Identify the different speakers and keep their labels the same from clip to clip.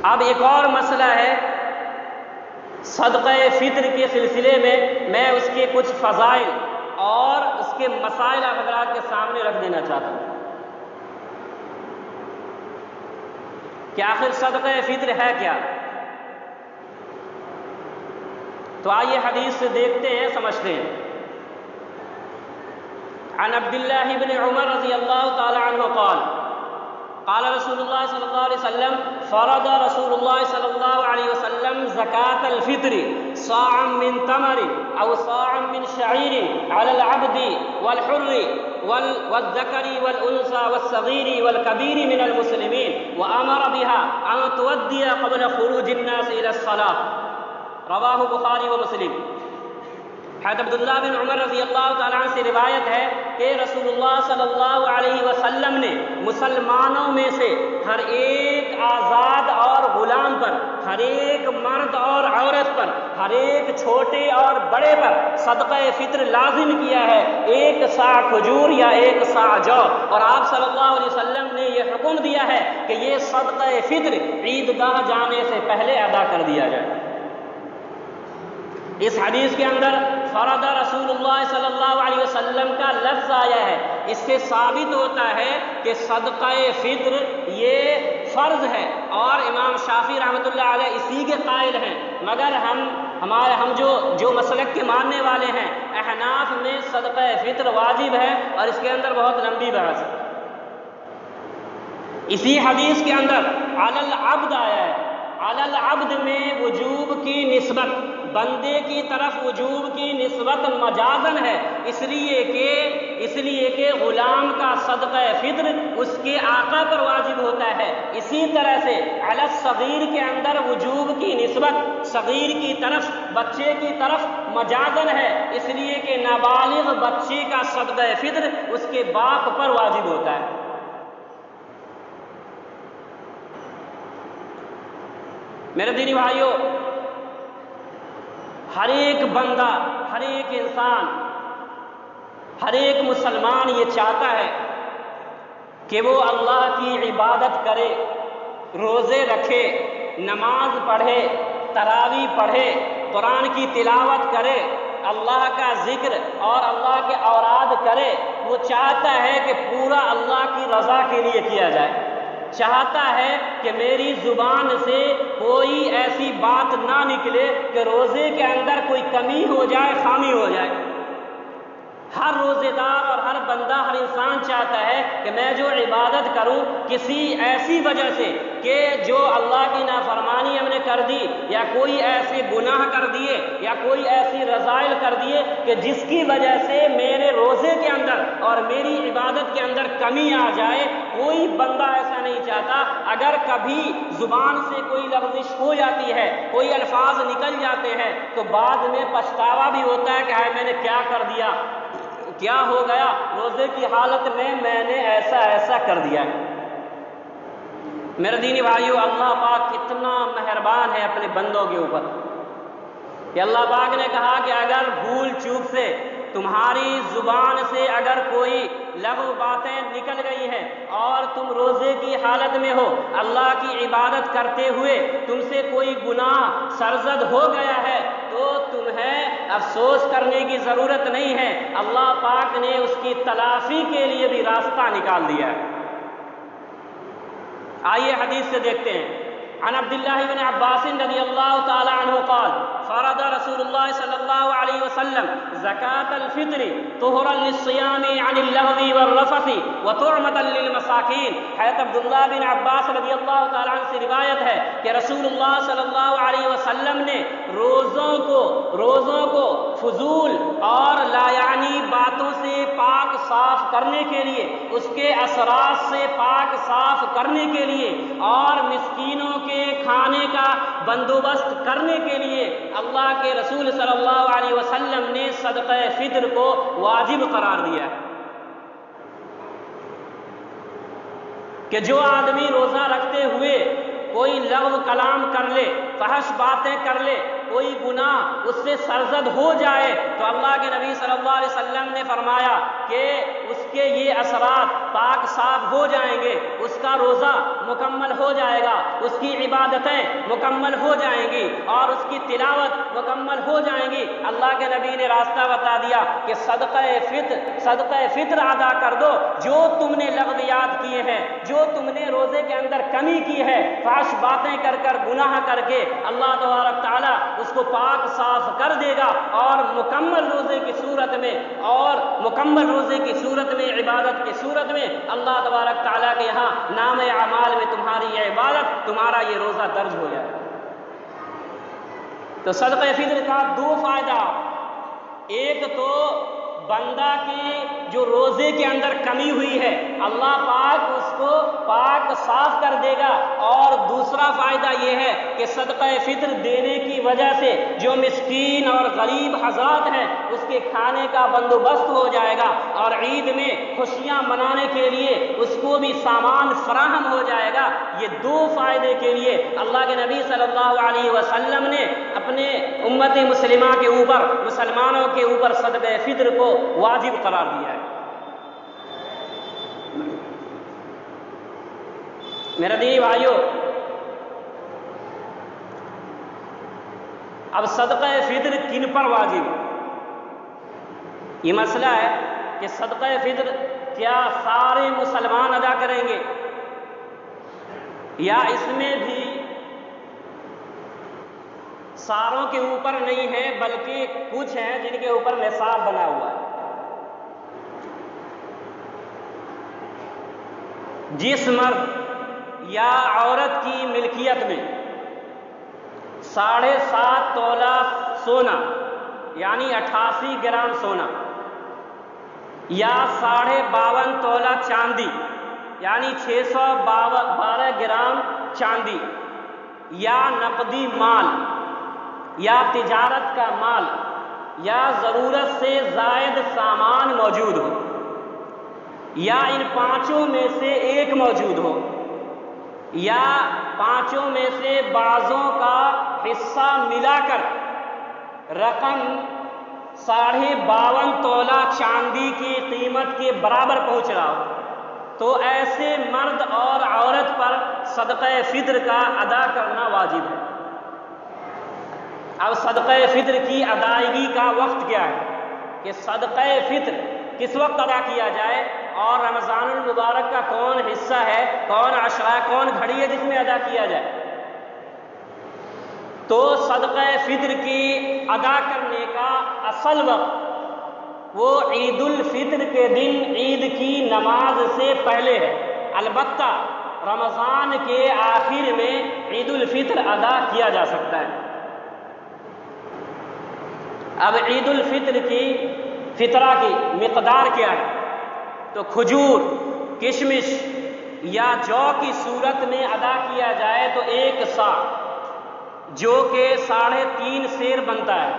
Speaker 1: اب ایک اور مسئلہ ہے صدقہ فطر کے سلسلے میں اس کے کچھ فضائل اور اس کے مسائل آپ حضرات کے سامنے رکھ دینا چاہتا ہوں کہ آخر صدقہ فطر ہے کیا. تو آئیے حدیث سے دیکھتے ہیں، سمجھتے ہیں. عن عبد الله بن عمر رضی اللہ تعالی عنہ قال قال رسول اللہ صلی اللہ علیہ وسلم فرض رسول اللہ صلی اللہ علیہ وسلم زکاة الفطر صاعا من تمر او صاعا من شعیر على العبد والحر والذکر والانثى والصغیر والکبیر من المسلمین وامر بها ان تؤدی قبل خروج الناس الى الصلاة. رواہ بخاری و مسلم. حضرت عبداللہ بن عمر رضی اللہ تعالیٰ عنہ سے روایت ہے کہ رسول اللہ صلی اللہ علیہ وسلم نے مسلمانوں میں سے ہر ایک آزاد اور غلام پر، ہر ایک مرد اور عورت پر، ہر ایک چھوٹے اور بڑے پر صدقہ فطر لازم کیا ہے، 1 صاع کھجور یا 1 صاع جو. اور آپ صلی اللہ علیہ وسلم نے یہ حکم دیا ہے کہ یہ صدقہ فطر عیدگاہ جانے سے پہلے ادا کر دیا جائے. اس حدیث کے اندر فرض رسول اللہ صلی اللہ علیہ وسلم کا لفظ آیا ہے. اس سے ثابت ہوتا ہے کہ صدقہ فطر یہ فرض ہے اور امام شافعی رحمۃ اللہ علیہ اسی کے قائل ہیں. مگر ہم جو مسلک کے ماننے والے ہیں، احناف میں صدقہ فطر واجب ہے اور اس کے اندر بہت لمبی بحث ہے. اسی حدیث کے اندر علی العبد آیا ہے. علی العبد میں وجوب کی نسبت، بندے کی طرف وجوب کی نسبت مجازن ہے، اس لیے کہ غلام کا صدقہ فطر اس کے آقا پر واجب ہوتا ہے. اسی طرح سے علی الصغیر کے اندر وجوب کی نسبت صغیر کی طرف، بچے کی طرف مجازن ہے، اس لیے کہ نابالغ بچے کا صدقہ فطر اس کے باپ پر واجب ہوتا ہے. میرے دینی بھائیوں، ہر ایک بندہ، ہر ایک انسان، ہر ایک مسلمان یہ چاہتا ہے کہ وہ اللہ کی عبادت کرے، روزے رکھے، نماز پڑھے، تراویح پڑھے، قرآن کی تلاوت کرے، اللہ کا ذکر اور اللہ کے اوراد کرے. وہ چاہتا ہے کہ پورا اللہ کی رضا کے لیے کیا جائے. چاہتا ہے کہ میری زبان سے کوئی ایسی بات نہ نکلے کہ روزے کے اندر کوئی کمی ہو جائے، خامی ہو جائے. ہر روزے دار اور ہر بندہ، ہر انسان چاہتا ہے کہ میں جو عبادت کروں کسی ایسی وجہ سے کہ جو اللہ کی نافرمانی ہم نے کر دی یا کوئی ایسے گناہ کر دیے یا کوئی ایسی رذائل کر دیے کہ جس کی وجہ سے میرے روزے کے اندر اور میری عبادت کے اندر کمی آ جائے. کوئی بندہ ایسا نہیں چاہتا. اگر کبھی زبان سے کوئی لغزش ہو جاتی ہے، کوئی الفاظ نکل جاتے ہیں تو بعد میں پچھتاوا بھی ہوتا ہے کہ ہائے میں نے کیا کر دیا، کیا ہو گیا، روزے کی حالت میں نے ایسا کر دیا. میرے دینی بھائیو، اللہ پاک کتنا مہربان ہے اپنے بندوں کے اوپر کہ اللہ پاک نے کہا کہ اگر بھول چوک سے تمہاری زبان سے اگر کوئی لغو باتیں نکل گئی ہیں اور تم روزے کی حالت میں ہو، اللہ کی عبادت کرتے ہوئے تم سے کوئی گناہ سرزد ہو گیا ہے، تو تمہیں افسوس کرنے کی ضرورت نہیں ہے. اللہ پاک نے اس کی تلافی کے لیے بھی راستہ نکال دیا ہے. آئیے حدیث سے دیکھتے ہیں. عن عبداللہ بن عباس رضی اللہ تعالی عنہ قال فرض رسول اللہ صلی اللہ علیہ وسلم زکاة الفطر طہرا للصیام عن اللغو والرفث وطعمة للمساکین. حضرت عبداللہ بن عباس رضی اللہ تعالی عنہ سے روایت ہے کہ رسول اللہ صلی اللہ علیہ وسلم نے روزوں کو فضول اور لا یعنی باتوں سے پاک صاف کرنے کے لیے، اس کے اثرات سے پاک صاف کرنے کے لیے اور مسکینوں کے کھانے کا بندوبست کرنے کے لیے اللہ کے رسول صلی اللہ علیہ وسلم نے صدقہ فطر کو واجب قرار دیا ہے کہ جو آدمی روزہ رکھتے ہوئے کوئی لغو کلام کر لے، فحش باتیں کر لے، کوئی گناہ اس سے سرزد ہو جائے تو اللہ کے نبی صلی اللہ علیہ وسلم نے فرمایا کہ اس کے یہ اثرات پاک صاف ہو جائیں گے، اس کا روزہ مکمل ہو جائے گا، اس کی عبادتیں مکمل ہو جائیں گی اور اس کی تلاوت مکمل ہو جائیں گی۔ اللہ کے نبی نے راستہ بتا دیا کہ صدقہ فطر ادا کر دو، جو تم نے لغویات کیے ہیں، جو تم نے روزے کے اندر کمی کی ہے، فحش باتیں کر گناہ کر کے، اللہ تبارک تعالیٰ اس کو پاک صاف کر دے گا اور مکمل روزے کی صورت میں عبادت کی صورت میں اللہ تبارک تعالیٰ کے یہاں نام اعمال میں تمہاری یہ عبادت، تمہارا یہ روزہ درج ہو جائے۔ تو صدقہ فطر کا دو فائدہ، ایک تو بندہ کی جو روزے کے اندر کمی ہوئی ہے اللہ پاک اس کو پاک صاف کر دے گا، اور دوسرا فائدہ یہ ہے کہ صدقہ فطر دینے کی وجہ سے جو مسکین اور غریب حضرات ہیں اس کے کھانے کا بندوبست ہو جائے گا، اور عید میں خوشیاں منانے کے لیے اس کو بھی سامان فراہم ہو جائے گا۔ یہ دو فائدے کے لیے اللہ کے نبی صلی اللہ علیہ وسلم نے اپنے امت مسلمہ کے اوپر، مسلمانوں کے اوپر صدقہ فطر کو واجب قرار دیا ہے۔ میرے دینی بھائیو، اب صدقہ فطر کن پر واجب؟ یہ مسئلہ ہے کہ صدقہ فطر کیا سارے مسلمان ادا کریں گے، یا اس میں بھی ساروں کے اوپر نہیں ہے بلکہ کچھ ہیں جن کے اوپر نصاب بنا ہوا ہے۔ جس مرد یا عورت کی ملکیت میں 7.5 تولہ سونا یعنی 88 گرام سونا، یا 52.5 تولہ چاندی یعنی 612 گرام چاندی، یا نقدی مال، یا تجارت کا مال، یا ضرورت سے زائد سامان موجود ہو، یا ان پانچوں میں سے ایک موجود ہو، یا پانچوں میں سے بعضوں کا حصہ ملا کر رقم 52.5 تولہ چاندی کی قیمت کے برابر پہنچ رہا ہو، تو ایسے مرد اور عورت پر صدقہ فطر کا ادا کرنا واجب ہے۔ اب صدقہ فطر کی ادائیگی کا وقت کیا ہے، کہ صدقہ فطر کس وقت ادا کیا جائے، اور رمضان المبارک کا کون حصہ ہے، کون عشرہ، کون گھڑی ہے جس میں ادا کیا جائے؟ تو صدقہ فطر کی ادا کرنے کا اصل وقت وہ عید الفطر کے دن عید کی نماز سے پہلے ہے، البتہ رمضان کے آخر میں عید الفطر ادا کیا جا سکتا ہے۔ اب عید الفطر کی فطرہ کی مقدار کیا ہے؟ تو کھجور، کشمش یا جو کی صورت میں ادا کیا جائے تو 1 سا، جو کہ 3.5 سیر بنتا ہے،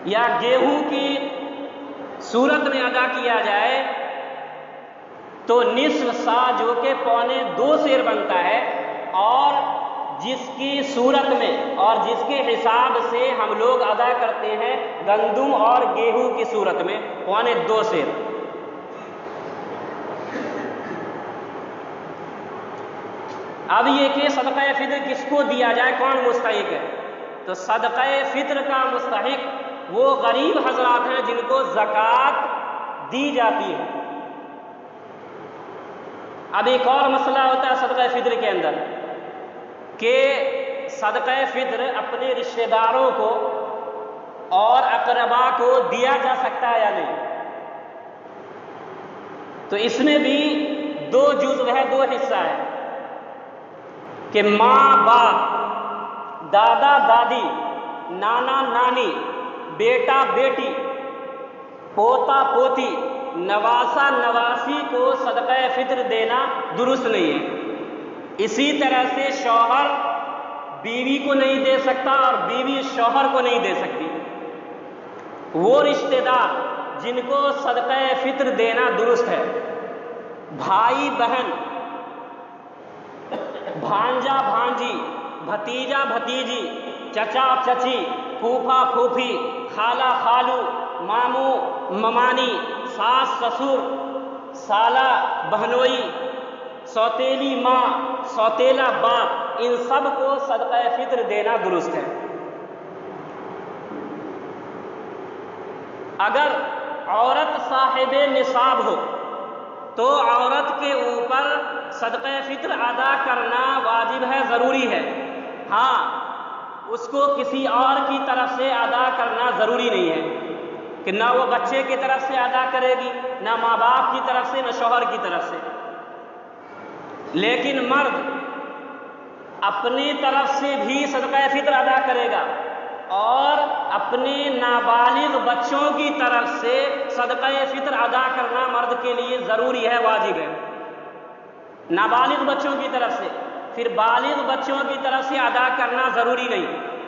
Speaker 1: یا گیہوں کی صورت میں ادا کیا جائے تو نصف سا، جو کہ 2.25 سیر بنتا ہے، اور جس کی صورت میں اور جس کے حساب سے ہم لوگ ادا کرتے ہیں گندم اور گیہوں کی صورت میں 2.25 سیر۔ اب یہ کہ صدقہ فطر کس کو دیا جائے، کون مستحق ہے؟ تو صدقہ فطر کا مستحق وہ غریب حضرات ہیں جن کو زکوٰۃ دی جاتی ہے۔ اب ایک اور مسئلہ ہوتا ہے صدقہ فطر کے اندر کہ صدقہ فطر اپنے رشتہ داروں کو اور اقربا کو دیا جا سکتا ہے یا نہیں؟ تو اس میں بھی 2 جزو ہے، 2 حصہ ہے کہ ماں باپ، دادا دادی، نانا نانی، بیٹا بیٹی، پوتا پوتی، نواسا نواسی کو صدقہ فطر دینا درست نہیں ہے۔ اسی طرح سے شوہر بیوی کو نہیں دے سکتا اور بیوی شوہر کو نہیں دے سکتی۔ وہ رشتہ دار جن کو صدقہ فطر دینا درست ہے، بھائی بہن، بھانجا بھانجی، بھتیجا بھتیجی، چچا چچی، پھوپھا پھوپھی، خالہ خالو، ماموں ممانی، ساس سسر، سالہ بہنوئی، سوتیلی ماں، سوتیلا باپ، ان سب کو صدقہ فطر دینا درست ہے۔ اگر عورت صاحب نصاب ہو تو عورت کے اوپر صدقہ فطر ادا کرنا واجب ہے، ضروری ہے۔ ہاں، اس کو کسی اور کی طرف سے ادا کرنا ضروری نہیں ہے کہ نہ وہ بچے کی طرف سے ادا کرے گی، نہ ماں باپ کی طرف سے، نہ شوہر کی طرف سے۔ لیکن مرد اپنی طرف سے بھی صدقہ فطر ادا کرے گا اور اپنے نابالغ بچوں کی طرف سے صدقہ فطر ادا کرنا مرد کے لیے ضروری ہے، واجب ہے۔ نابالغ بچوں کی طرف سے، پھر بالغ بچوں کی طرف سے ادا کرنا ضروری نہیں،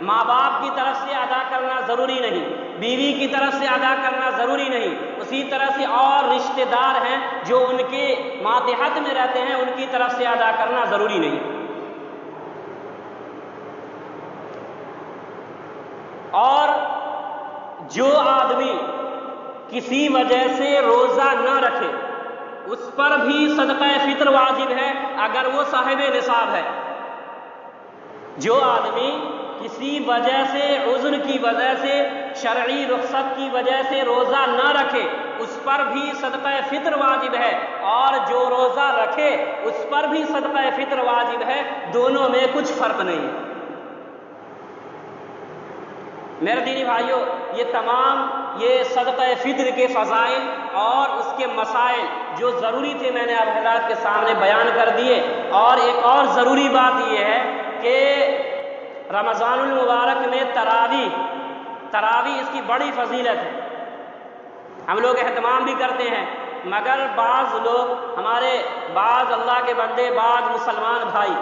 Speaker 1: ماں باپ کی طرف سے ادا کرنا ضروری نہیں، بیوی کی طرف سے ادا کرنا ضروری نہیں، اسی طرح سے اور رشتہ دار ہیں جو ان کے ماتحت میں رہتے ہیں، ان کی طرف سے ادا کرنا ضروری نہیں۔ اور جو آدمی کسی وجہ سے روزہ نہ رکھے اس پر بھی صدقہ فطر واجب ہے اگر وہ صاحب نصاب ہے۔ جو آدمی کسی وجہ سے، عذر کی وجہ سے، شرعی رخصت کی وجہ سے روزہ نہ رکھے اس پر بھی صدقہ فطر واجب ہے، اور جو روزہ رکھے اس پر بھی صدقہ فطر واجب ہے، دونوں میں کچھ فرق نہیں۔ میرے دینی بھائیوں، یہ تمام یہ صدقہ فطر کے فضائل اور اس کے مسائل جو ضروری تھے میں نے آپ حضرات کے سامنے بیان کر دیے۔ اور ایک اور ضروری بات یہ ہے کہ رمضان المبارک میں تراویح اس کی بڑی فضیلت ہے، ہم لوگ اہتمام بھی کرتے ہیں، مگر بعض لوگ، ہمارے بعض اللہ کے بندے، بعض مسلمان بھائی،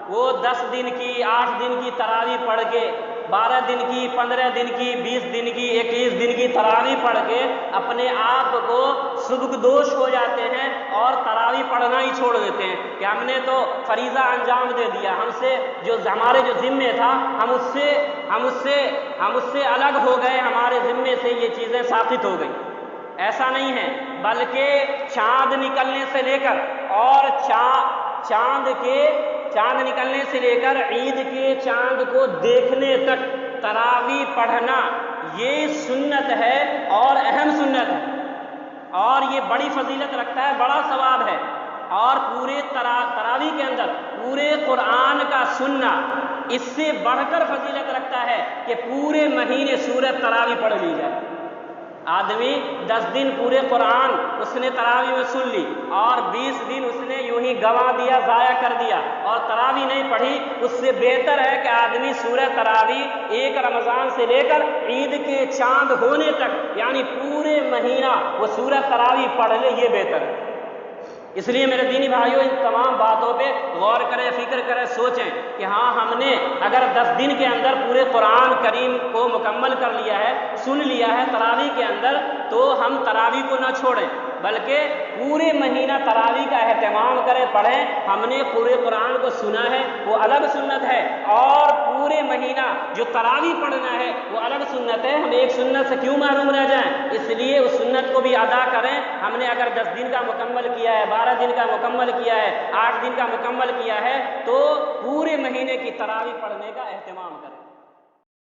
Speaker 1: وہ 10 دن کی، 8 دن کی تراویح پڑھ کے، 12 دن کی، 15 دن کی، 20 دن کی، 21 دن کی تراویح پڑھ کے اپنے آپ کو سبکدوش ہو جاتے ہیں اور تراویح پڑھنا ہی چھوڑ دیتے ہیں کہ ہم نے تو فریضہ انجام دے دیا، ہم سے جو ہمارے جو ذمے تھا ہم اس سے الگ ہو گئے، ہمارے ذمے سے یہ چیزیں ساقط ہو گئی۔ ایسا نہیں ہے، بلکہ چاند نکلنے سے لے کر اور چاند نکلنے سے لے کر عید کے چاند کو دیکھنے تک تراویح پڑھنا یہ سنت ہے اور اہم سنت ہے، اور یہ بڑی فضیلت رکھتا ہے، بڑا ثواب ہے۔ اور پورے تراویح کے اندر پورے قرآن کا سننا اس سے بڑھ کر فضیلت رکھتا ہے کہ پورے مہینے سورۃ تراویح پڑھ لی جائے۔ آدمی 10 دن پورے قرآن اس نے تراویح میں سن لی اور 20 دن اس نے یوں ہی گنوا دیا، ضائع کر دیا اور تراویح نہیں پڑھی، اس سے بہتر ہے کہ آدمی سورہ تراویح ایک رمضان سے لے کر عید کے چاند ہونے تک یعنی پورے مہینہ وہ سورہ تراویح پڑھ لے، یہ بہتر ہے۔ اس لیے میرے دینی بھائیوں، ان تمام باتوں پہ غور کریں، فکر کریں، سوچیں کہ ہاں ہم نے اگر 10 دن کے اندر پورے قرآن کریم کو مکمل کر لیا ہے، سن لیا ہے تراویح کے اندر، تو ہم تراویح کو نہ چھوڑیں بلکہ پورے مہینہ تراویح کا اہتمام کریں، پڑھیں۔ ہم نے پورے قرآن کو سنا ہے وہ الگ سنت ہے، اور پورے مہینہ جو تراویح پڑھنا ہے وہ الگ سنت ہے۔ ہم ایک سنت سے کیوں محروم رہ جائیں؟ اس لیے اس سنت کو بھی ادا کریں۔ ہم نے اگر 10 دن کا مکمل کیا ہے، 12 دن کا مکمل کیا ہے، 8 دن کا مکمل کیا ہے، تو پورے مہینے کی تراویح پڑھنے کا اہتمام کریں۔